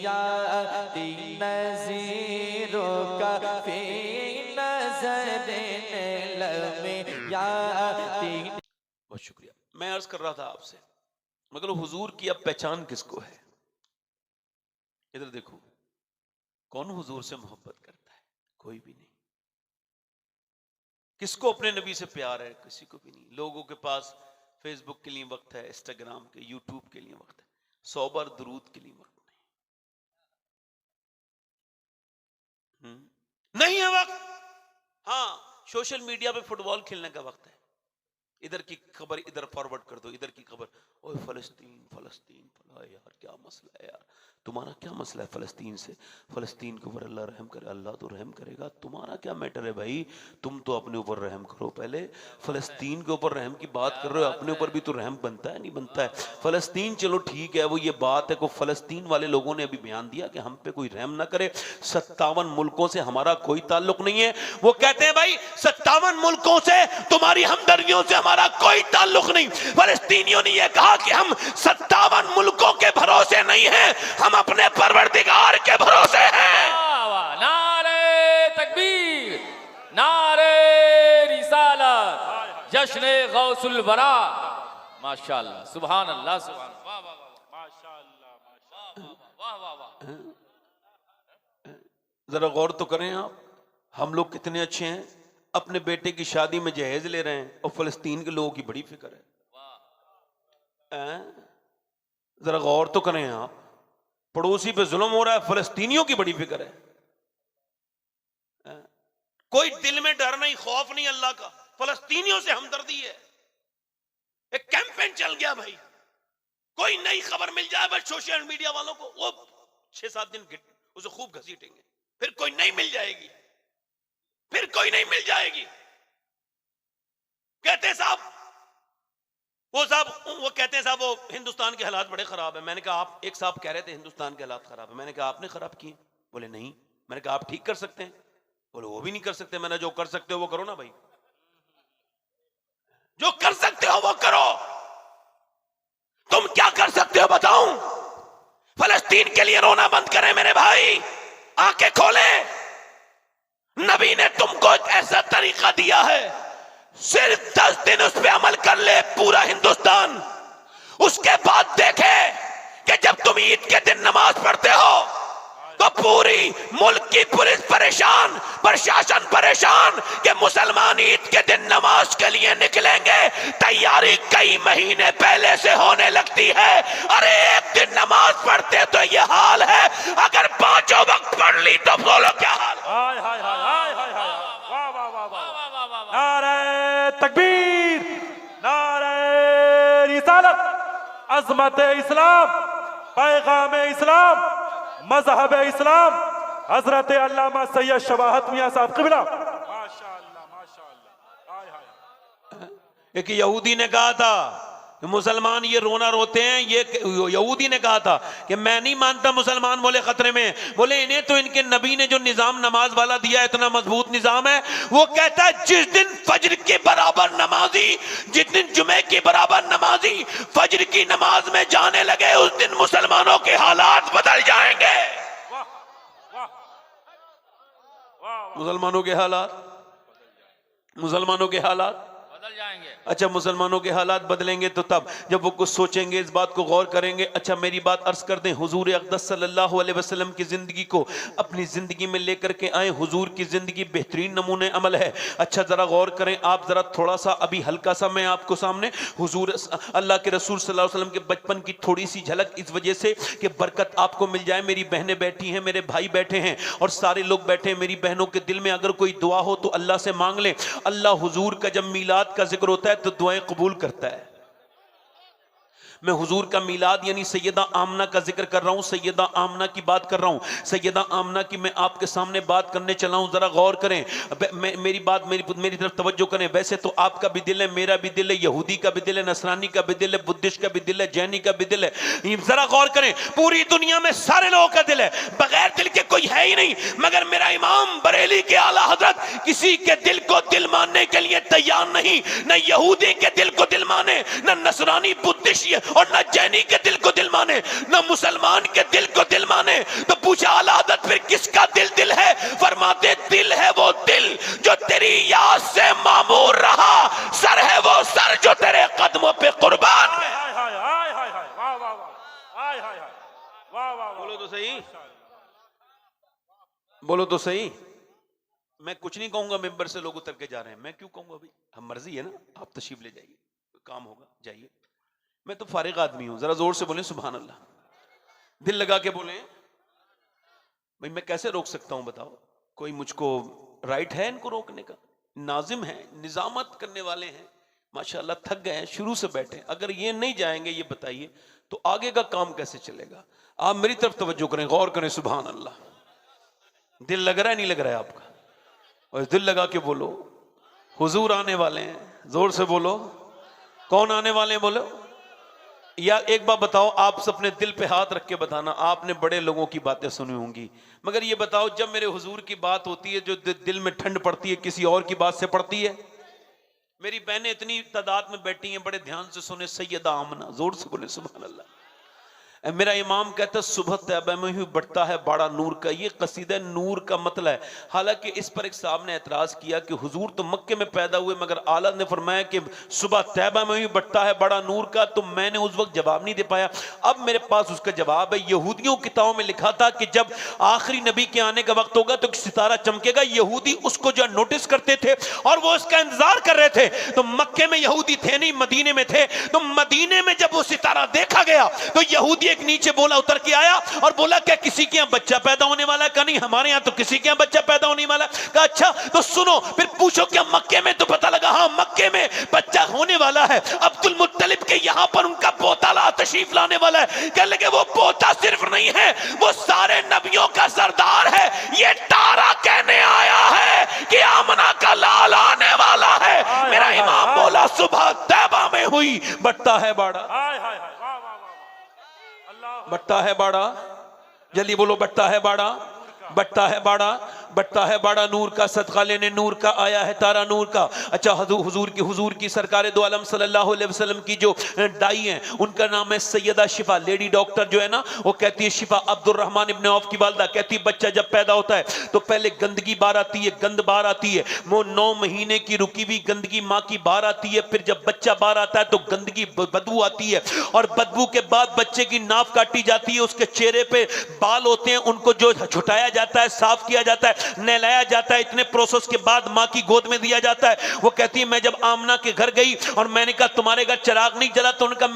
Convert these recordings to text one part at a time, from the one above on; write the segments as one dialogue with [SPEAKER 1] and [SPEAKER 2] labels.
[SPEAKER 1] याती नज़ीरों का फी नज़रिन लमे याती।
[SPEAKER 2] बहुत शुक्रिया। मैं अर्ज कर रहा था आपसे, मगर हुजूर की अब पहचान किसको है? इधर देखो, कौन हुजूर से मोहब्बत करता है? कोई भी नहीं। किसको अपने नबी से प्यार है? किसी को भी नहीं। लोगों के पास फेसबुक के लिए वक्त है, इंस्टाग्राम के, यूट्यूब के लिए वक्त है, 100 बार दुरूद के लिए वक्त नहीं है वक्त। हाँ, सोशल मीडिया पे फुटबॉल खेलने का वक्त है। इधर की खबर इधर फॉरवर्ड कर दो, इधर की खबर, ओए फलस्तीन फलस्तीन फला, यार क्या मसला है यार, तुम्हारा क्या मसला है फलस्तीन से? फलस्तीन के ऊपर अल्लाह रहम करे, अल्लाह तो रहम करेगा, तुम्हारा क्या मैटर है भाई? तुम तो अपने ऊपर रहम करो पहले। फलस्तीन के ऊपर रहम की बात कर रहे हो, अपने ऊपर भी तो रहम बनता है, नहीं बनता है? फलस्तीन चलो ठीक है, वो ये बात है को फलस्तीन वाले लोगों ने अभी बयान दिया कि हम पे कोई रहम ना करे। 57 मुल्कों से हमारा कोई ताल्लुक नहीं है। वो कहते हैं भाई 57 मुल्कों से तुम्हारी हमदर्दियों से हमारा कोई ताल्लुक नहीं। फलस्तीनियों ने यह कहा कि हम 57 मुल्कों के भरोसे नहीं हैं, हम अपने परवरदिगार के भरोसे हैं।
[SPEAKER 3] नारे तकबीर, नारे रिसालत, जश्न गौसुल वरा। माशाअल्लाह, सुभान अल्लाह, सुभान अल्लाह, वाह वाह वाह, माशाअल्लाह, माशाअल्लाह, वाह वाह वाह।
[SPEAKER 2] जरा गौर तो करें आप, हम लोग कितने अच्छे हैं, अपने बेटे की शादी में जहेज ले रहे हैं और फलस्तीन के लोगों की बड़ी फिक्र है। जरा गौर तो करें आप, पड़ोसी पे जुल्म हो रहा है, फलस्तीनियों की बड़ी फिक्र है। कोई दिल में डर नहीं, खौफ नहीं अल्लाह का, फलस्तीनियों से हमदर्दी है। एक कैंपेन चल गया भाई, कोई नई खबर मिल जाए बस सोशल मीडिया वालों को वो 6-7 दिन उसे खूब घसीटेंगे, फिर कोई नहीं मिल जाएगी, फिर कोई नहीं मिल जाएगी। कहते साहब वो कहते हैं साहब वो हिंदुस्तान के हालात बड़े खराब है। मैंने कहा आप, एक साहब कह रहे थे हिंदुस्तान के हालात खराब है, मैंने कहा आपने खराब किए? बोले नहीं। मैंने कहा आप ठीक कर सकते हैं? बोले वो भी नहीं कर सकते। मैंने जो कर सकते हो वो करो ना भाई, जो कर सकते हो वो करो। तुम क्या कर सकते हो बताऊं? फलस्तीन के लिए रोना बंद करें मेरे भाई, आंखें खोले। नबी ने तुमको एक ऐसा तरीका दिया है, सिर्फ 10 दिन उस पर अमल कर ले पूरा हिंदुस्तान, उसके बाद देखे कि जब तुम ईद के दिन नमाज पढ़ते हो तो पूरी मुल्क की पुलिस परेशान, प्रशासन परेशान कि मुसलमान ईद के दिन नमाज के लिए निकलेंगे। तैयारी कई महीने पहले से होने लगती है। अरे एक दिन नमाज पढ़ते तो ये हाल है, अगर 5 वक्त पढ़ ली तो बोलो क्या हाल?
[SPEAKER 4] हाय हाय हाय हाय हाय हाय, वाह वाह वाह वाह, नारे तकबीर, नारे रिसालत, अज़मत इस्लाम, पैगाम इस्लाम, मजहब इस्लाम, हजरत अल्लामा सैयद शवाहत मियां साहब क़िबला। माशाअल्लाह माशाअल्लाह, हाय हाय।
[SPEAKER 2] एक यहूदी ने कहा था कि मुसलमान ये रोना रोते हैं, ये यहूदी ने कहा था कि मैं नहीं मानता मुसलमान बोले खतरे में। बोले इन्हें तो इनके नबी ने जो निजाम नमाज वाला दिया इतना मजबूत निजाम है। वो कहता है जिस दिन फजर के बराबर नमाजी, जिस दिन जुमे के बराबर नमाजी फजर की नमाज में जाने लगे, उस दिन मुसलमानों के हालात बदल जाएंगे। मुसलमानों के हालात, मुसलमानों के हालात
[SPEAKER 3] बदल जाएंगे।
[SPEAKER 2] अच्छा, मुसलमानों के हालात बदलेंगे तो तब जब वो कुछ सोचेंगे, इस बात को गौर करेंगे। अच्छा मेरी बात अर्ज कर दें, हुजूर अक़दस सल्लल्लाहु अलैहि वसल्लम की जिंदगी को अपनी जिंदगी में लेकर के आए। हुजूर की जिंदगी बेहतरीन नमूने अमल है। अच्छा जरा गौर करें आप, जरा थोड़ा सा अभी हल्का सा मैं आपको सामने हुजूर अल्लाह के रसूल सल्लल्लाहु अलैहि वसल्लम के बचपन की थोड़ी सी झलक, इस वजह से कि बरकत आपको मिल जाए। मेरी बहनें बैठी हैं, मेरे भाई बैठे हैं और सारे लोग बैठे हैं। मेरी बहनों के दिल में अगर कोई दुआ हो तो अल्लाह से मांग लें। अल्लाह हुजूर का जब मीलाद का जिक्र होता है तो दुआएं कबूल करता है। मैं हुजूर का मीलाद यानी सैयदा आमना का जिक्र कर रहा हूँ, सैयदा आमना की बात कर रहा हूँ। सैयदा आमना की मैं आपके सामने बात करने चला हूँ, जरा गौर करें। मेरी बात मेरी तरफ तवज्जो करें। वैसे तो आपका भी दिल है, मेरा भी दिल है, यहूदी का भी दिल है, नसरानी का भी दिल है, बुद्धिस्ट का भी दिल है, जैनी का भी दिल है। जरा गौर करें, पूरी दुनिया में सारे लोगों का दिल है, बगैर दिल के कोई है ही नहीं। मगर मेरा इमाम बरेली के आला हजरत किसी के दिल को दिल मानने के लिए तैयार नहीं। न यहूदी के दिल को दिल माने, न नसरानी बुद्धिस्ट और न जैनी के दिल को दिल माने, न मुसलमान के दिल को दिल माने।
[SPEAKER 4] वाह वाह
[SPEAKER 2] बोलो तो सही, बोलो तो सही। मैं कुछ नहीं कहूंगा, मेंबर से लोग उतर के जा रहे हैं, मैं क्यों कहूंगा भाई, हम मर्जी है ना, आप तशरीफ ले जाइए, काम होगा जाइए। मैं तो फारिग आदमी हूं, जरा जोर से बोले सुभान अल्लाह, दिल लगा के बोले। भाई मैं कैसे रोक सकता हूं बताओ, कोई मुझको राइट है इनको रोकने का? नाजिम है, निजामत करने वाले हैं, माशाल्लाह थक गए हैं, शुरू से बैठे। अगर ये नहीं जाएंगे ये बताइए तो आगे का काम कैसे चलेगा? आप मेरी तरफ तवज्जो करें, गौर करें, सुभान अल्लाह। दिल लग रहा है नहीं लग रहा है आपका? और दिल लगा के बोलो, हुजूर आने वाले हैं, जोर से बोलो, कौन आने वाले हैं बोलो। या एक बात बताओ, आप अपने दिल पे हाथ रख के बताना, आपने बड़े लोगों की बातें सुनी होंगी, मगर ये बताओ जब मेरे हुजूर की बात होती है जो दिल में ठंड पड़ती है, किसी और की बात से पड़ती है? मेरी बहनें इतनी तादाद में बैठी हैं, बड़े ध्यान से सुने, सैयदा आमना, जोर से बोले सुभान अल्लाह। मेरा इमाम कहता है सुबह तैबा में ही बढ़ता है बड़ा नूर का, ये कसीदा नूर का मतलब है। हालांकि इस पर एक साहब ने एतराज किया कि हुजूर तो मक्के में पैदा हुए, मगर आला ने फरमाया कि सुबह तैबा में ही बढ़ता है बड़ा नूर का, तो मैंने उस वक्त जवाब नहीं दे पाया। अब मेरे पास उसका जवाब है। यहूदियों की किताबों में लिखा था कि जब आखिरी नबी के आने का वक्त होगा तो सितारा चमकेगा, यहूदी उसको जो नोटिस करते थे और वो उसका इंतजार कर रहे थे। तो मक्के में यहूदी थे नहीं, मदीने में थे। तो मदीने में जब वो सितारा देखा गया तो यहूदी एक नीचे बोला, उतर के आया और बोला क्या किसी के यहां बच्चा पैदा होने वाला है? कहा नहीं, हमारे यहां तो किसी के यहां बच्चा पैदा होने वाला है। कहा अच्छा तो सुनो, फिर पूछो क्या मक्के में? तो पता लगा हाँ मक्के में बच्चा होने वाला है। अब्दुल मुत्तलिब के यहां पर उनका पोता तशरीफ लाने वाला है। कह लगे वो पोता सिर्फ नहीं है, वो सारे नबियों का सरदार है। ये तारा कहने आया है कि आमना का लाल आने वाला है। मेरा इमाम बोला सुबह तैबा में हुई बढ़ता है बाड़ा, बढ़ता है बाड़ा, जल्दी बोलो, बढ़ता है बाड़ा, बढ़ता है बाड़ा, बढ़ता है बाड़ा नूर का, सदका लेने नूर का आया है तारा नूर का। अच्छा हुजूर की सरकार दो आलम सल्लल्लाहु अलैहि वसल्लम की जो दाई हैं उनका नाम है सैयदा शिफा, लेडी डॉक्टर जो है ना, वो कहती है शिफा अब्दुल रहमान इब्ने औफ की वालदा कहती है बच्चा जब पैदा होता है तो पहले गंदगी बाहर आती है, गंद बाहर आती है, वो 9 महीने की रुकी हुई गंदगी माँ की बाहर आती है। फिर जब बच्चा बाहर आता है तो गंदगी बदबू आती है, और बदबू के बाद बच्चे की नाफ काटी जाती है, उसके चेहरे पे बाल होते हैं, उनको जो छुटाया जाता है, साफ किया जाता है, नहलाया जाता है। इतने प्रोसेस के बाद मां की गोद में दिया जाता है। वो कहती है मैं जब आमना के घर गई और मैंने कहा तुम्हारे घर चिराग नहीं जला, तो उनका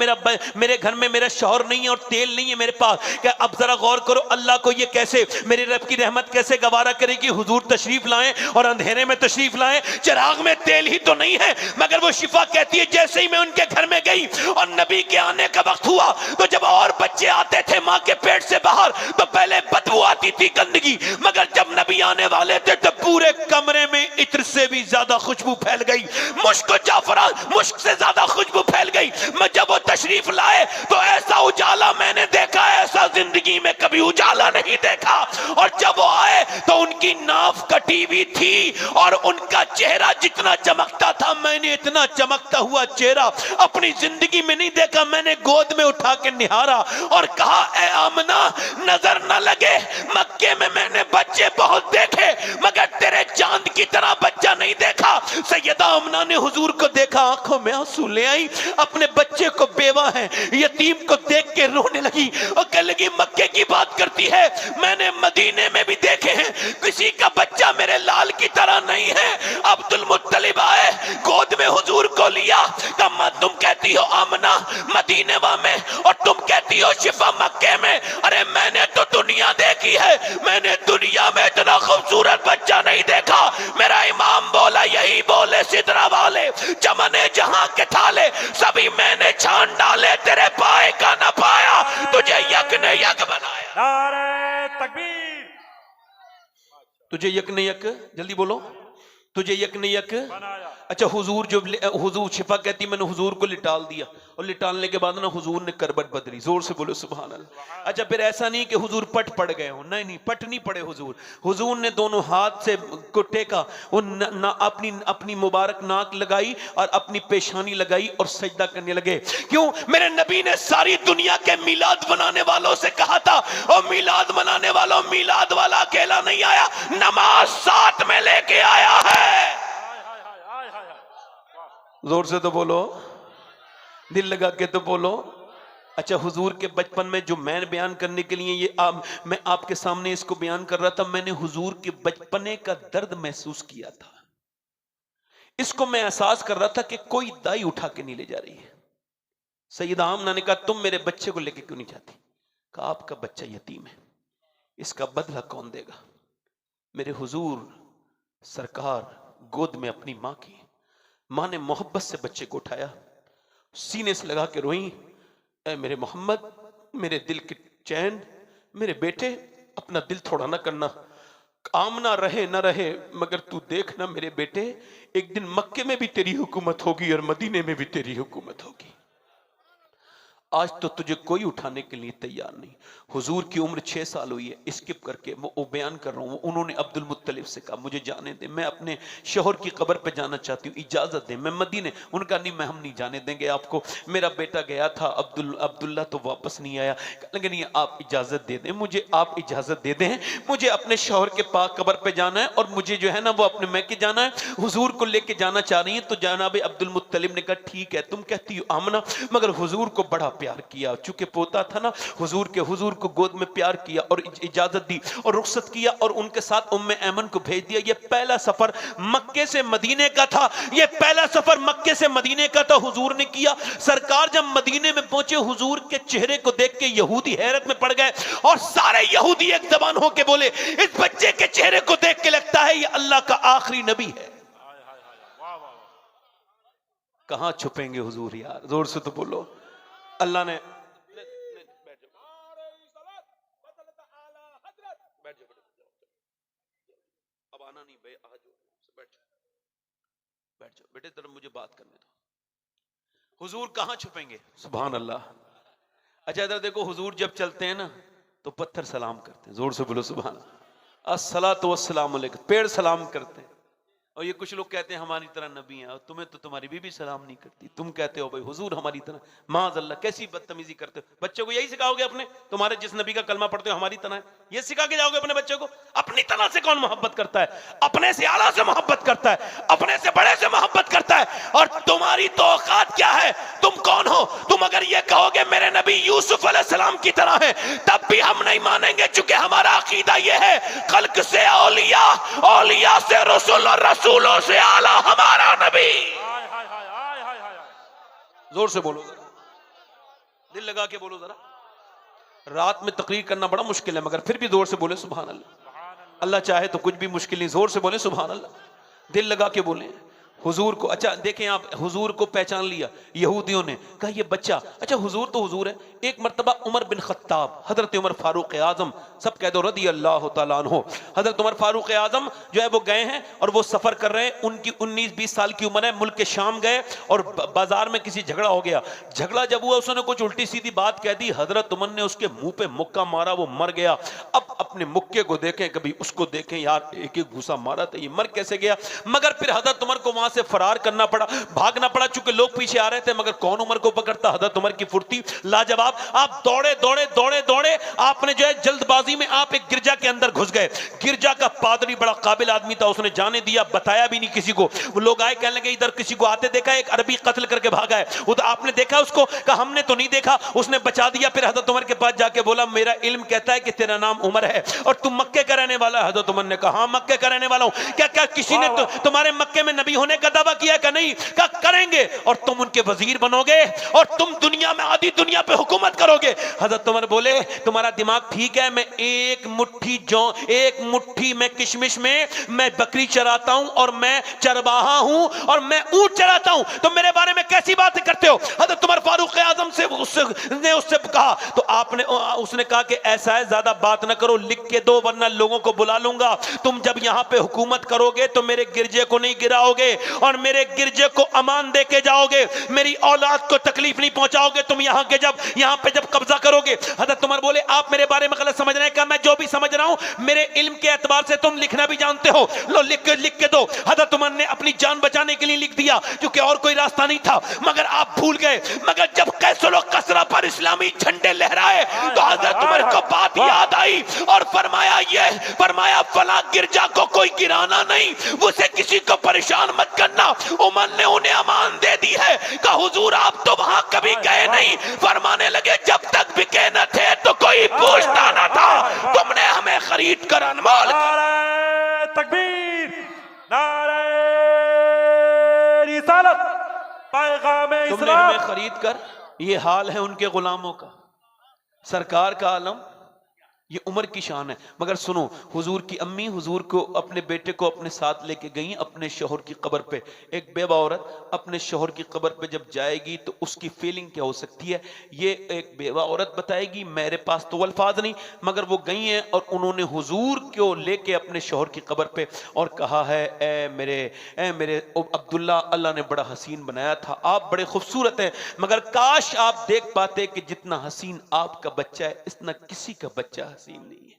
[SPEAKER 2] मेरे घर में मेरा शौहर नहीं है और तेल नहीं है मेरे पास। क्या अब जरा गौर करो, अल्लाह को ये कैसे, मेरे रब की रहमत कैसे गवारा करेगी हुजूर तशरीफ लाएं और अंधेरे में तशरीफ लाएं, चिराग में तेल ही तो नहीं है। मगर वो शिफा कहती है जैसे ही मैं उनके घर में गई और नबी के आने का वक्त हुआ तो जब और बच्चे आते थे मां के पेट से बाहर तो पहले बदबू आती थी गंदगी, मगर जब नबी आने वाले थे तो पूरे कमरे में इत्र से भी ज्यादा खुशबू फैल गई, मुश्क जाफरान मुश्क से ज्यादा खुशबू फैल गई। मैं जब वो तशरीफ लाए तो ऐसा उजाला मैंने देखा, ऐसा जिंदगी में कभी उजाला नहीं देखा। और जब वो आए तो उनकी नाफ कटी हुई थी और उनका चेहरा जितना चमकता था, मैंने इतना चमकता हुआ चेहरा अपनी जिंदगी में नहीं देखा। मैंने गोद में उठा के निहारा और कहा ए आमना नजर न लगे, मक्के में मैंने बच्चे बहुत देखे मगर तेरे चांद की तरह बच्चा नहीं देखा। सैयदा आमना ने हुजूर को देखा, आंखों में आंसू ले आई, अपने बच्चे को, बेवा है यतीम को देख के रोने लगी और कहने लगी मक्के की बात करती है, मैंने मदीने में भी देखे हैं, किसी का बच्चा मेरे लाल की तरह नहीं है। अब्दुल मुत्तलिब आए, गोद में हुजूर को लिया, कहा तुम कहती हो आमना मदीने में और तुम कहती हो शिफा मक्के में। अरे मैंने तो दुनिया देखी है, मैंने दुनिया में इतना खूबसूरत बच्चा नहीं देखा। मेरा इमाम बोला यही बोले सिदरा वाले, चमने जहां के थाले सभी मैंने छान डाले, तेरे पाए का न पाया, तुझे यक ने यक बनाया।
[SPEAKER 4] नारे तकबीर,
[SPEAKER 2] तुझे यक ने यक, जल्दी बोलो, तुझे यक ने यक
[SPEAKER 4] बनाया।
[SPEAKER 2] अच्छा हुजूर शिफा कहती मैंने हुजूर को लिटाल दिया और लिटालने के बाद ना हुजूर ने करबट बदली, जोर से बोलो सुभान अल्लाह। अच्छा फिर ऐसा नहीं कि हुजूर पट पड़ गए हो, नहीं पट नहीं पड़े हुजूर ने दोनों हाथ से को टेका, अपनी मुबारक नाक लगाई और अपनी पेशानी लगाई और सजदा करने लगे। क्यों? मेरे नबी ने सारी दुनिया के मिलाद बनाने वालों से कहा था, और मिलाद बनाने वालों, मिलाद वाला अकेला नहीं आया, नमाज साथ में लेके आया है। जोर से तो बोलो, दिल लगा के तो बोलो, अच्छा, हुजूर के बचपन में जो मैं बयान करने के लिए मैं आपके सामने इसको बयान कर रहा था, मैंने हुजूर के बचपने का दर्द महसूस किया था। इसको मैं एहसास कर रहा था कि कोई दाई उठा के नहीं ले जा रही है। सैयदा आमना ने कहा, तुम मेरे बच्चे को लेके क्यों नहीं जाती? कहा, आपका बच्चा यतीम है, इसका बदला कौन देगा? मेरे हुजूर सरकार गोद में अपनी मां की, मां ने मोहब्बत से बच्चे को उठाया, सीने से लगा के रोई, ऐ मेरे मोहम्मद, मेरे दिल के चैन, मेरे बेटे, अपना दिल थोड़ा ना करना, आमना रहे ना रहे मगर तू देखना मेरे बेटे, एक दिन मक्के में भी तेरी हुकूमत होगी और मदीने में भी तेरी हुकूमत होगी। आज तो तुझे कोई उठाने के लिए तैयार नहीं। हुजूर की उम्र 6 साल हुई है, स्किप करके वो बयान कर रहा हूँ। उन्होंने अब्दुल मुत्तलिब से कहा, मुझे जाने दे, मैं अपने शोहर की कब्र पे जाना चाहती हूँ, इजाजत दे, मैं मदीने। उनका नहीं, मैं हम नहीं जाने देंगे आपको, मेरा बेटा गया था अब्दुल्ला तो वापस नहीं आया। लेकिन नहीं, आप इजाजत दे दें मुझे, आप इजाजत दे दें, मुझे अपने शोहर के पास कब्र पे जाना है और मुझे जो है ना वो अपने मैके जाना है। हुजूर को लेके जाना चाह रही है। तो जनाब अब्दुल मुत्तलिब ने कहा, ठीक है तुम कहती हो आमना, मगर हुजूर को बड़ा प्यार किया, चूंकि पोता था ना हुजूर को गोद में प्यार किया और इजाजत दी और रुखसत किया और उनके साथ उम्मे ऐमन को भेज दिया। ये पहला सफर मक्के से मदीने का था, ये पहला सफर मक्के से मदीने का था, हुजूर ने किया। सरकार जब मदीने में पहुंचे, हुजूर के चेहरे को देख के यहूदी हैरत में पड़ गए और सारे यहूदी एक जबान होके बोले, इस बच्चे के चेहरे को देख के लगता है ये अल्लाह का आखिरी नबी है। कहां छुपेंगे हुजूर यार, जोर से तो बोलो। अल्लाह ने अब आना नहीं भाई, आ जाओ, बैठ जाओ बेटे, तरफ मुझे बात करने दो। हुजूर कहां छुपेंगे? सुभान अल्लाह। अच्छा इधर देखो, हुजूर जब चलते हैं ना तो पत्थर सलाम करते हैं, जोर से बोलो सुभान अल्लाह। अस्सलातु वस्सलामु अलैकुम, पेड़ सलाम करते हैं। और ये कुछ लोग कहते हैं हमारी तरह नबी हैं, और तुम्हें तो तुम्हारी बीबी सलाम नहीं करती, तुम कहते हो भाई हुजूर हमारी तरह। माज़अल्लाह, कैसी बदतमीजी करते हो। बच्चों को यही सिखाओगे अपने, तुम्हारे जिस नबी का कलमा पढ़ते हो हमारी तरह है, ये सिखा के जाओगे अपने बच्चों को? अपनी तरह से कौन मोहब्बत करता है? अपने से आला से मोहब्बत करता है, अपने से बड़े से मोहब्बत करता है। और तुम्हारी तो औकात क्या है? तुम कौन हो? तुम अगर ये कहोगे मेरे नबी यूसुफ अलैहिस्सलाम की तरह है, तब भी हम नहीं मानेंगे, चूंकि हमारा अकीदा ये है, खल्क से औलिया, औलिया से रसूल और रसूलों से आला हमारा नबी। जोर से बोलो जरा, दिल लगा के बोलो जरा। रात में तकरीर करना बड़ा मुश्किल है, मगर फिर भी जोर से बोले सुभान अल्लाह। अल्लाह चाहे तो कुछ भी मुश्किल नहीं, जोर से बोले सुभान अल्लाह, दिल लगा के बोले। हुजूर को, अच्छा देखें आप, हुजूर को पहचान लिया यहूदियों ने, कहा ये बच्चा, अच्छा हुजूर तो हुजूर है। एक मर्तबा उमर बिन खत्ताब, हजरत उमर फारूक आजम, सब कह दो रदी अल्लाह तआला अन्हु, हजरत उमर फारूक आजम जो है वो गए हैं और वो सफर कर रहे हैं। उनकी 19-20 साल की उम्र है, मुल्क के शाम गए और बाजार में किसी झगड़ा हो गया। झगड़ा जब हुआ, उसने कुछ उल्टी सीधी बात कह दी, हजरत उमर ने उसके मुंह पे मुक्का मारा, वो मर गया। अब अपने मुक्के को देखें, कभी उसको देखें, यार एक एक घूसा मारा था, ये मर कैसे गया? मगर फिर हजरत उमर को वहां से फरार करना पड़ा, भागना पड़ा, चूंकि लोग पीछे आ रहे थे, मगर कौन उमर को पकड़ता? हजरत उमर की फुर्ती लाजवाब। आप दौड़े दौड़े दौड़े दौड़े, आपने जो है जल्दबाजी में आप एक गिरजा के अंदर घुस गए। गिरजा का पादरी बड़ा काबिल आदमी था, उसने जाने दिया, बताया भी नहीं किसी को। वो लोग आए, कहने लगे इधर किसी को आते देखा, एक अरबी कत्ल करके भागा है, उधर आपने देखा उसको? कहा हमने तो नहीं देखा। उसने बचा दिया। फिर हजरत उमर के पास जाके बोला, मेरा इल्म कहता है कि तेरा नाम उमर है और तुम मक्के का रहने वाला है। हजरत उमर ने कहा हाँ मक्के का रहने वाला हूं। क्या क्या किसी ने तुम्हारे मक्के में नबी होने का दावा किया कि नहीं? क्या करेंगे, और तुम उनके वजीर बनोगे और तुम दुनिया में, आधी दुनिया पे हुकूमत करोगे। हजरत उमर बोले तुम्हारा दिमाग ठीक है, मैं एक मुट्ठी में किशमिश में मैं बकरी चराता हूं और मैं चरवाहा हूं और मैं ऊंट चराता हूं, तो मेरे बारे में कैसी बातें करते हो? हजरत उमर फारूक आजम से उससे कहा, तो आपने उसने कहा कि ऐसा है, ज्यादा बात ना करो, लिख के दो वरना लोगों को बुला लूंगा। तुम जब यहां पे हुकूमत करोगे तो मेरे गिरजे को नहीं गिराओगे और मेरे गिरजे को अमान दे के जाओगे, मेरी औलाद को तकलीफ नहीं पहुंचाओगे तुम यहां पे जब कब्जा करोगे। हजरत उमर बोले आप मेरे बारे में गलत समझ रहे हैं। क्या मैं जो भी नहीं समझ रहा हूं, मेरे इल्म के एतबार से तुम लिखना भी जानते हो, लो लिख के दो। हजरत उमर ने अपनी जान बचाने के लिए लिख दिया क्योंकि और कोई रास्ता नहीं था, मगर आप भूल गए। मगर जब कैसर कसरा पर इस्लामी झंडे लहराए तो हजरत उमर को बात याद आई और फरमाया फला गिरजा को कोई गिराना नहीं, उसे किसी को परेशान मत करना। उमर ने उन्हें अमान दे दी है। कहा हुजूर आप तो वहां कभी गए नहीं। फरमाने लगे जब तक बिके न थे तो कोई पूछता न था, तुमने हमें खरीद कर अनमोल
[SPEAKER 4] नारे तकबीर, नारे रिसालत, पैगाम
[SPEAKER 2] तुमने
[SPEAKER 4] इस्लाम।
[SPEAKER 2] हमें खरीद कर, ये हाल है उनके गुलामों का। सरकार का आलम, ये उमर की शान है। मगर सुनो, हुजूर की अम्मी हुजूर को अपने बेटे को अपने साथ लेके गई अपने शौहर की कब्र पे। एक बेवा औरत अपने शौहर की कब्र पे जब जाएगी तो उसकी फीलिंग क्या हो सकती है, ये एक बेवा औरत बताएगी। मेरे पास तो अल्फाज नहीं, मगर वो गई हैं और उन्होंने हुजूर को लेके अपने शौहर की कब्र पे और कहा है ए मेरे अब्दुल्ला, अल्लाह ने बड़ा हसीन बनाया था, आप बड़े खूबसूरत हैं, मगर काश आप देख पाते कि जितना हसीन आपका बच्चा है इतना किसी का बच्चा हसीन नहीं है।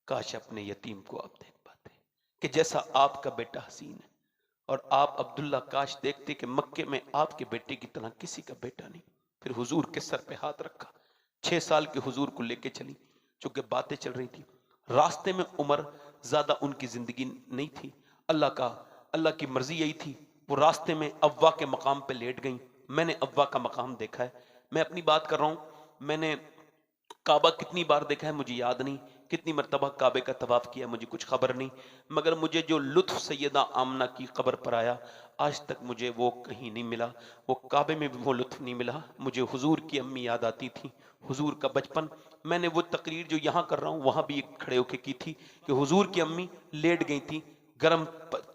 [SPEAKER 2] काश अपने यतीम को आप देख पाते कि जैसा आपका बेटा हसीन है। और आप अब्दुल्ला काश देखते कि मक्के में आपके बेटे की तरह किसी का बेटा नहीं। फिर हुजूर के सर पे हाथ रखा। 6 साल के हुजूर को लेके चली, चूंकि बातें चल रही थी। रास्ते में उमर ज्यादा उनकी जिंदगी नहीं थी। अल्लाह की मर्जी यही थी, वो रास्ते में अव्वा के मकाम पे लेट गई। मैंने अव्वा का मकाम देखा है। मैं अपनी बात कर रहा हूं, मैंने काबा कितनी बार देखा है मुझे याद नहीं, कितनी मरतबा काबे का तवाफ किया मुझे कुछ खबर नहीं, मगर मुझे जो लुत्फ सैयदा आमना की कब्र पर आया आज तक मुझे वो कहीं नहीं मिला। वो काबे में भी वो लुत्फ नहीं मिला। मुझे हुजूर की अम्मी याद आती थी, हुजूर का बचपन। मैंने वो तकरीर जो यहाँ कर रहा हूँ वहाँ भी खड़े होके की थी कि हुजूर की अम्मी लेट गई थी, गर्म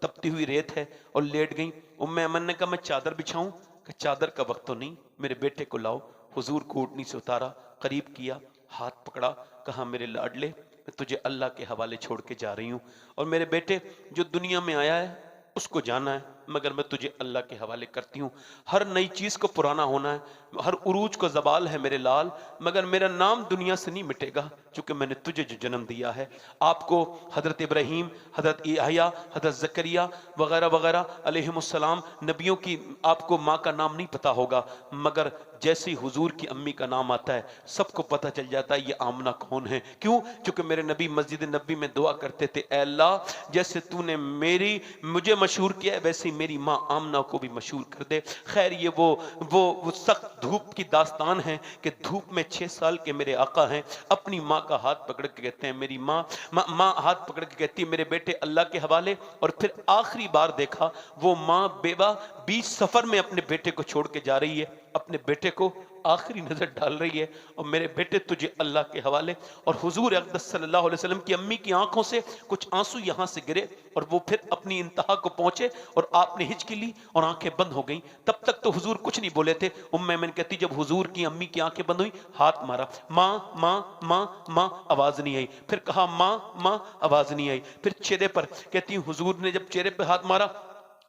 [SPEAKER 2] तपती हुई रेत है और लेट गई। उम्मे अमन ने कहा मैं चादर बिछाऊं? कि चादर का वक्त तो नहीं, मेरे बेटे को लाओ। हुजूर को ऊँटनी से उतारा, करीब किया, हाथ पकड़ा, कहा मेरे लाडले मैं तुझे अल्लाह के हवाले छोड़ के जा रही हूँ, और मेरे बेटे जो दुनिया में आया है उसको जाना है, मगर मैं तुझे अल्लाह के हवाले करती हूँ। हर नई चीज़ को पुराना होना है, हर उरूज को ज़वाल है मेरे लाल, मगर मेरा नाम दुनिया से नहीं मिटेगा क्योंकि मैंने तुझे जो जन्म दिया है। आपको हज़रत इब्राहीम, हज़रत याहया, हज़रत ज़करिया वगैरह वगैरह अलैहिमुस्सलाम नबियों की आपको माँ का नाम नहीं पता होगा, मगर जैसे ही हुजूर की अम्मी का नाम आता है सबको पता चल जाता है ये आमना कौन है। क्यों? क्योंकि मेरे नबी मस्जिद नबी में दुआ करते थे, ऐ अल्लाह जैसे तूने मुझे मशहूर किया है वैसे मेरी माँ आमना को भी मशहूर कर दे। खैर ये वो सख्त धूप की दास्तान है कि धूप में 6 साल के मेरे आका हैं, अपनी माँ का हाथ पकड़ के कहते हैं मेरी माँ हाथ पकड़ के कहती है मेरे बेटे अल्लाह के हवाले। और फिर आखिरी बार देखा वो माँ बेवा बीच सफर में अपने बेटे को छोड़ के जा रही है, अपने बेटे को आखिरी नजर डाल रही है और मेरे बेटे तुझे अल्लाह के हवाले। और हुजूर अक़दस सल्लल्लाहु अलैहि वसल्लम की अम्मी की आंखों से कुछ आंसू यहां से गिरे और वो फिर अपनी इंतहा को पहुंचे और आपने हिचकी ली और आंखें बंद हो गई। तब तक तो हुजूर कुछ नहीं बोले थे। उम्मे मैंने कहती जब हुजूर की अम्मी की आंखें बंद हुई हाथ मारा, माँ माँ माँ माँ, आवाज नहीं आई। फिर कहा माँ माँ, आवाज नहीं आई। फिर चेहरे पर कहती हुजूर ने जब चेहरे पर हाथ मारा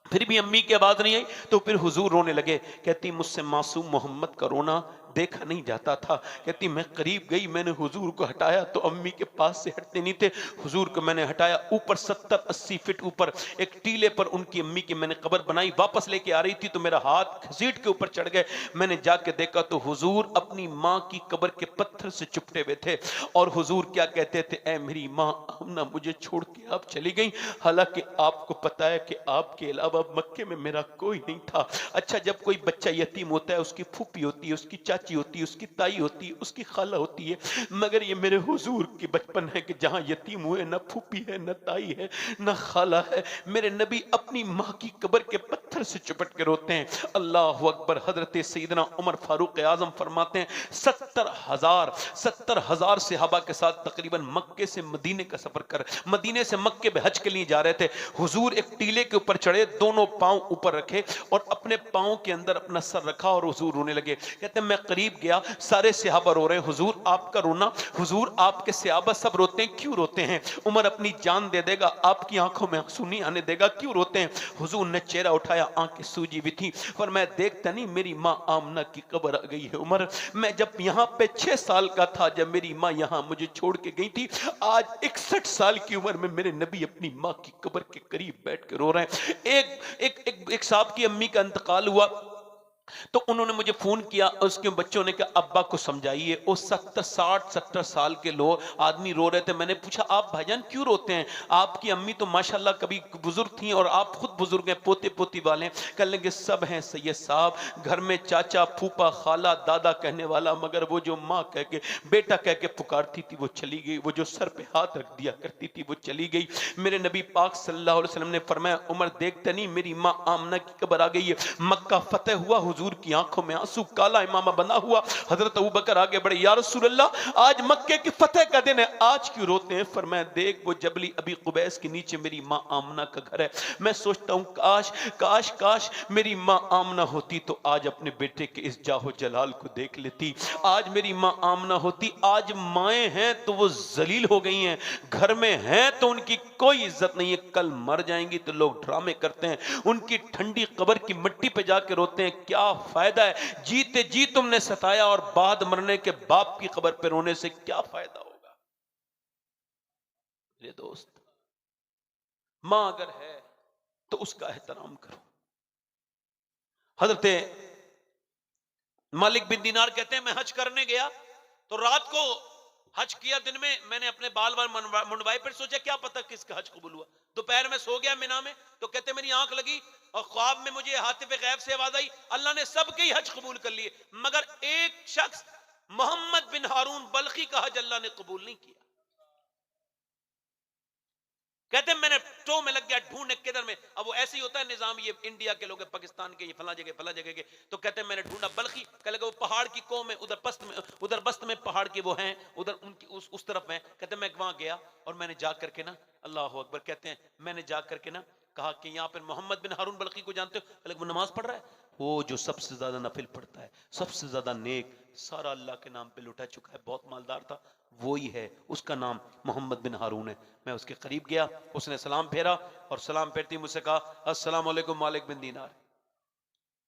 [SPEAKER 2] फिर भी अम्मी की आवाज नहीं आई, तो फिर हुजूर रोने लगे। कहती मुझसे मासूम मोहम्मद का रोना देखा नहीं जाता था। कहती मैं करीब गई, मैंने हुजूर को हटाया तो अम्मी के पास से हटते नहीं थे। हुजूर को मैंने हटाया, ऊपर 70-80 फीट ऊपर एक टीले पर उनकी अम्मी की मैंने कब्र बनाई। वापस लेके आ रही थी तो मेरा हाथ घसीट के ऊपर चढ़ गए। मैंने जाके देखा तो हुजूर अपनी माँ की कब्र के पत्थर से चिपटे हुए थे और हुजूर क्या कहते थे, ऐ मेरी माँ आमना मुझे छोड़ के आप चली गई, हालांकि आपको पता है कि आपके अलावा मक्के में मेरा कोई नहीं था। अच्छा जब कोई बच्चा यतीम होता है उसकी फूफी होती है, उसकी चाची होती है, उसकी ताई होती है, उसकी खाला होती है, मगर ये मेरे हुजूर की बचपन है कि जहां यतीम हुए न फूफी है न ताई है न खाला है। मेरे नबी अपनी माँ की कब्र के पत्थर से चिपट के रोते हैं। अल्लाह अकबर। हजरत सैयदना उमर फारूक आजम फरमाते हैं 70,000 सहाबा के साथ तकरीबन मक्के से मदीने का सफर कर मदीने से मक्के में हज के लिए जा रहे थे। हुजूर एक टीले के ऊपर चढ़े, दोनों पांव ऊपर रखे और अपने पांव के अंदर अपना सर रखा और हुजूर रोने लगे। कहते हैं मैं करीब गया, सारे सहाबा रो रहे हैं, हुजूर आपका रोना, हुजूर आपके सहाबा सब रोते हैं, क्यों रोते हैं? उमर अपनी जान दे देगा, आपकी आंखों में आंसू नहीं आने देगा, क्यों रोते हैं? हुजूर ने चेहरा उठाया, आंखें सूजी हुई थी, पर मैं देखता नहीं मेरी माँ आमना की कब्र आ गई है। उमर, मैं जब यहाँ पे 6 साल का था, जब मेरी माँ यहाँ मुझे छोड़ के गई थी, आज 61 साल की उम्र में मेरे नबी अपनी माँ की कब्र के करीब बैठ के रो रहे हैं। एक साहब की अम्मी का इंतकाल हुआ, तो उन्होंने मुझे फोन किया, उसके बच्चों ने कहा अब्बा को समझाइए, वो 60 साल के लोग आदमी रो रहे थे। मैंने पूछा आप भाईजान क्यों रोते हैं? आपकी अम्मी तो माशाल्लाह कभी बुजुर्ग थी और आप खुद बुजुर्ग हैं, पोते पोती वाले। कह लेंगे सब हैं सैयद साहब, घर में चाचा फूफा खाला दादा कहने वाला, मगर वो जो माँ कह के बेटा कह के पुकारती थी वो चली गई, वो जो सर पे हाथ रख दिया करती थी वो चली गई। मेरे नबी पाक सल्लल्लाहु अलैहि वसल्लम ने फरमाया उमर देखते नहीं मेरी माँ आमना की कब्र आ गई है। मक्का फतेह हुआ, हुजूर की आंखों में आंसू, काला इमामा बना हुआ। हजरत अबू बकर आगे बढ़े, या रसूल अल्लाह आज मक्के की फतेह का दिन है, आज क्यों रोते हैं? फरमाया देख वो जबली अबी कुबैस के नीचे मेरी माँ आमना का घर है। मैं सोचता हूँ काश काश काश मेरी माँ आमना होती तो आज अपने बेटे के इस जाहो जलाल को देख लेती। आज मेरी माँ आमना होती। आज माएँ हैं तो वो जलील हो गई हैं, घर में हैं तो उनकी कोई इज्जत नहीं है, कल मर जाएंगी तो लोग ड्रामे करते हैं, उनकी ठंडी कब्र की मिट्टी पे जाके रोते हैं। क्या फायदा है, जीते जी तुमने सताया और बाद मरने के बाप की कब्र पे रोने से क्या फायदा होगा? मेरे दोस्त, मां अगर है तो उसका एहतराम करो। हजरत मालिक बिन दीनार कहते हैं मैं हज करने गया तो रात को हज किया, दिन में मैंने अपने बाल मुंडवाए, फिर सोचा क्या पता किसका हज कबूल हुआ। दोपहर में सो गया मिना में, तो कहते मेरी आंख लगी और ख्वाब में मुझे हातिफ गैब से आवाज आई अल्लाह ने सबके ही हज कबूल कर लिए, मगर एक शख्स मोहम्मद बिन हारून बल्खी का हज अल्लाह ने कबूल नहीं किया। कहते मैंने टो में लग गया ढूंढने किधर में। अब वो ऐसे ही होता है निजाम, ये इंडिया के लोग पाकिस्तान के, ये फला जगह के, तो कहते हैं मैंने ढूंढा बल्कि कह लगा वो पहाड़ की कौम है, उधर बस्त में पहाड़ के वो हैं, उधर उनकी उस तरफ में। कहते मैं वहां गया और मैंने जा करके ना, अल्लाह अकबर, कहते हैं मैंने जा करके ना कहा कि यहाँ पर मोहम्मद बिन हारून बल्कि को जानते हो? कह लगा वो नमाज पढ़ रहा है, वो जो सबसे ज्यादा नफिल पढ़ता है, सबसे ज्यादा नेक, सारा अल्लाह के नाम पे लुटा चुका है, बहुत मालदार था, वो ही है, उसका नाम मोहम्मद बिन हारून है। मैं उसके करीब गया, उसने सलाम फेरा और सलाम फेरती मुझसे कहा अस्सलाम वालेकुम मालिक बिन दीनार।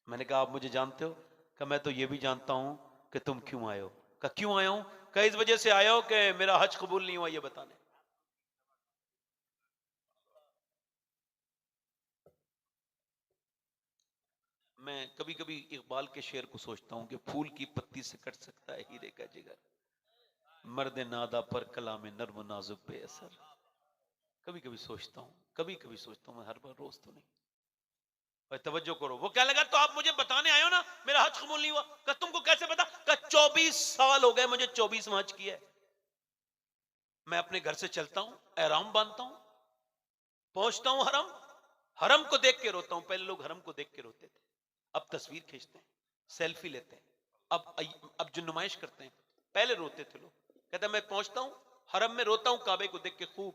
[SPEAKER 2] मैंने कहा आप मुझे जानते हो? कहा मैं तो ये भी जानता हूं कि तुम क्यों आए हो। कहा क्यों आया हूं? कहा इस वजह से आया हो कि मेरा हज कबूल नहीं हुआ, ये बताने। मैं कभी कभी इकबाल के शेर को सोचता हूं कि फूल की पत्ती से कट सकता है हीरे का जिगर, मर्द नादा पर कलाम नर्म नाजुक बेअसर। कभी कभी सोचता हूं, मैं हर बार रोज तो नहीं। भाई तवज्जो करो, वो क्या लगा तो आप मुझे बताने आए हो ना मेरा हज कबूल नहीं हुआ। कहा तुमको कैसे पता? कहा 24 साल हो गए मुझे, 24वां हज किया है। मैं अपने घर से चलता हूं, एहराम बांधता हूं, पहुंचता हूं हरम, हरम को देख के रोता हूं। पहले लोग हरम को देख के रोते थे, अब तस्वीर खींचते हैं, सेल्फी लेते हैं, अब जो नुमाइश करते हैं। पहले रोते थे लोग। कहता मैं पहुंचता हूं हरम में, रोता हूं काबे को देख के, खूब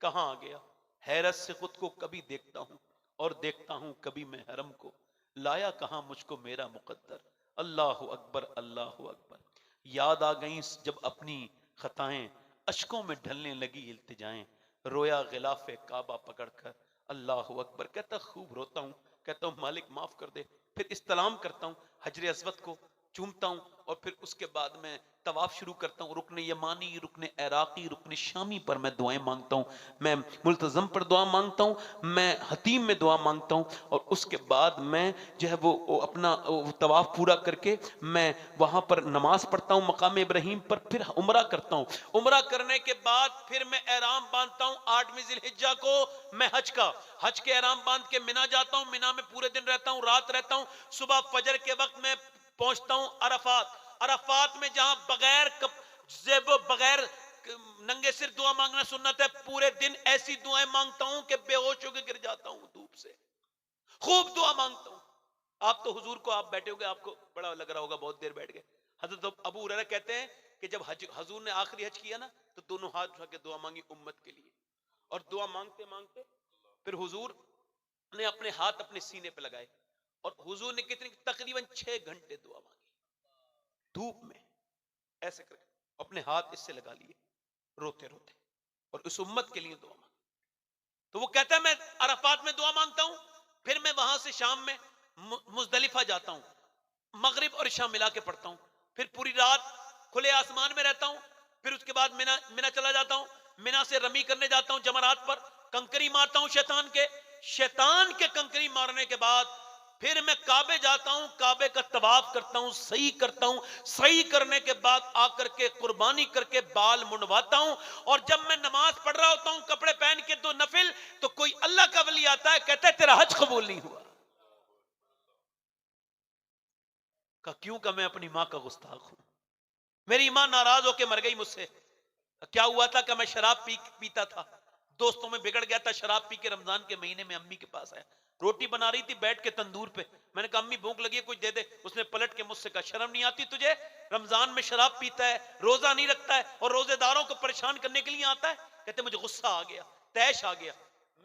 [SPEAKER 2] कहां आ गया, हैरत से खुद को कभी देखता हूं और देखता हूं कभी मैं हरम को, लाया कहां मुझको मेरा मुकद्दर। अल्लाह अकबर अल्लाह अकबर। याद आ गई जब अपनी खताएं, अशकों में ढलने लगी इल्तिजाएं, रोया गिलाफे काबा पकड़कर, अल्लाह अकबर। कहता खूब रोता हूं, कहता हूं मालिक माफ कर दे, फिर इस्तलाम करता हूं, हजर अस्वद को चूमता हूं और फिर उसके बाद मैं तवाफ शुरू करता हूं। रुकने यमानी, रुकने इराकी, रुकने शामी पर मैं दुआएं मांगता हूं, मैं मुल्तजम पर दुआ मांगता हूं, मैं हतीम में दुआ मांगता हूं और उसके बाद मैं जो है वो अपना तवाफ पूरा करके मैं वहां पर नमाज पढ़ता हूं मकाम इब्राहिम पर, फिर उमरा करता हूं। उमरा करने के बाद फिर मैं एहराम बांधता हूं 8वीं जिलहिज्जा को, मैं हज के एहराम बांध के मिना जाता हूं, मिना में पूरे दिन रहता हूं, रात रहता हूं, सुबह फजर के वक्त में पहुंचता हूं अरफात में, जहां बगैर नंगे सिर दुआ मांगना सुन्नत है। पूरे दिन ऐसी दुआएं मांगता हूं कि बेहोश होकर गिर जाता हूं धूप से, खूब दुआ मांगता हूं। आप तो हुजूर को, आप बैठे होगे, आपको बड़ा लग रहा होगा, बहुत देर बैठ गए। हजरत अबू हुरैरा कहते हैं कि जब हुजूर ने आखिरी हज किया ना तो दोनों हाथ उठा के दुआ मांगी उम्मत के लिए, और दुआ मांगते मांगते फिर हुजूर ने अपने हाथ अपने सीने पे लगाए और हुजूर ने कितनी, तकरीबन 6 घंटे दुआ मांगी। धूप में ऐसे करके अपने हाथ इससे लगा लिए रोते रोते, और उस उम्मत के लिए दुआ मांग। तो वो कहता है मैं अरफात में दुआ मांगता हूं, फिर मैं वहां से शाम में मुजदलिफा जाता हूं, मगरिब और इशा मिला के पढ़ता हूं, फिर पूरी रात खुले आसमान में रहता हूं, फिर उसके बाद मिना चला जाता हूं, मिना से रमी करने जाता हूं, जमरात पर कंकरी मारता हूं शैतान के कंकरी मारने के बाद फिर मैं काबे जाता हूं, काबे का तवाफ करता हूं, सही करता हूं, सही करने के बाद आकर के कुर्बानी करके बाल मुंडवाता हूं, और जब मैं नमाज पढ़ रहा होता हूं कपड़े पहन के तो नफिल, तो कोई अल्लाह का वली आता है, कहता है तेरा हज कबूल नहीं हुआ। क्यों? का मैं अपनी मां का गुस्ताख हूं, मेरी मां नाराज होकर मर गई मुझसे। क्या हुआ था कि मैं शराब पीता था, दोस्तों में बिगड़ गया था, शराब पी के रमजान के महीने में अम्मी के पास आया, रोटी बना रही थी बैठ के तंदूर पे, मैंने कहा अम्मी भूख लगी है कुछ दे दे। उसने पलट के मुझसे कहा शर्म नहीं आती तुझे, रमजान में शराब पीता है, रोजा नहीं रखता है और रोजेदारों को परेशान करने के लिए आता है। कहते मुझे गुस्सा आ गया, तैश आ गया,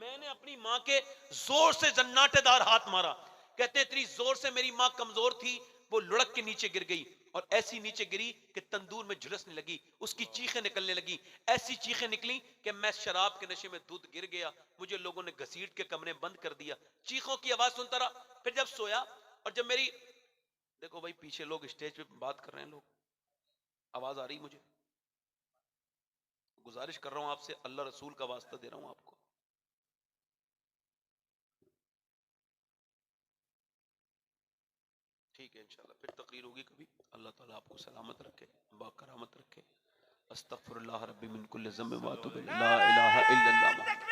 [SPEAKER 2] मैंने अपनी मां के जोर से जन्नाटेदार हाथ मारा। कहते इतनी जोर से मेरी मां कमजोर थी, वो लुढ़क के नीचे गिर गई, और ऐसी नीचे गिरी कि तंदूर में झुलसने लगी, उसकी चीखें निकलने लगी, ऐसी चीखें निकली कि मैं शराब के नशे में दूध गिर गया, मुझे लोगों ने घसीट के कमरे बंद कर दिया, चीखों की आवाज सुनता रहा। फिर जब सोया, और जब मेरी, देखो भाई पीछे लोग स्टेज पे बात कर रहे हैं, लोग आवाज आ रही, मुझे गुजारिश कर रहा हूं आपसे, अल्लाह रसूल का वास्ता दे रहा हूं आपको, ठीक है इंशाल्लाह फिर तकरीर होगी कभी। अल्लाह ताला आपको सलामत रखे, बाकरामत रखे। अस्तगफिरुल्लाह रब्बी मिन कुल्लि ज़म्बिन व अतूबु इलैहि, ला इलाहा इल्लल्लाह।